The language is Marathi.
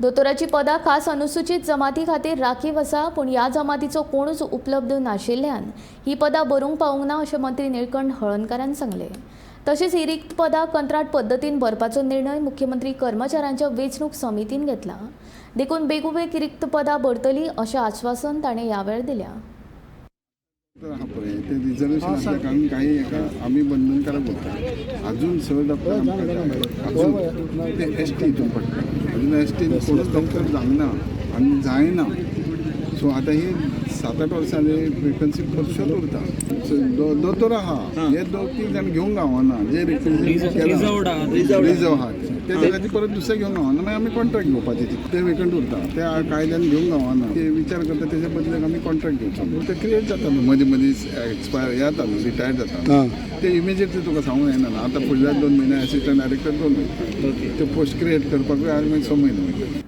दोतोराची पदां खास अनुसूचित जमाती खातीर राखीव आसा, पूण ह्या जमातीचो कोणूच उपलब्ध नाशिल्ल्यान ही पदां भरूंक पावूंक ना अशें मंत्री निळकंठ हळर्णकारान सांगलें. तशेंच ही रिक्त पदां कंत्राट पद्दतीन भरपाचो निर्णय मुख्यमंत्री कर्मचाऱ्यांच्या वेंचणूक समितीन घेतला. देखून बेगोबेग रिक्त पदां भरतली अशें आश्वासन ताणें ह्या वेळार दिलें. ते रिझर्वेशन असल्या कारण काही एका आम्ही बंधनकारक होता. अजून सहज अजून ते ST हितून पडटा. अजून ST कोणूच डॉक्टर जावना आनी जायना. सो आता ही 7-8 वर्सांनी वेकन्सी परशेच उरता. दोतोर आहा हे 2-3 जाण घेवंक गावना. जे रिजर्व आहा त्या जाग्याची परत दुसरे घेवंक गावना. मागीर आमी कॉन्ट्रॅक्ट घेवपाचे ते वेकंट उरता. त्या कायद्यान घेवंक गावना. ते विचार करता तेच्या बदल्याक आमी कॉन्ट्रॅक्ट घेवचो. ते क्रिएट जाता मदीं मदीं एक्सपायर येता रिटायर जाता. ते इमिजिएटली तुका सांगूंक येना. आतां फुडल्या 2 म्हयने असिस्टंट डायरेक्टर 2 म्हयने ते पोस्ट क्रिएट करपाकूय आनी मागीर 6 म्हयने वयता.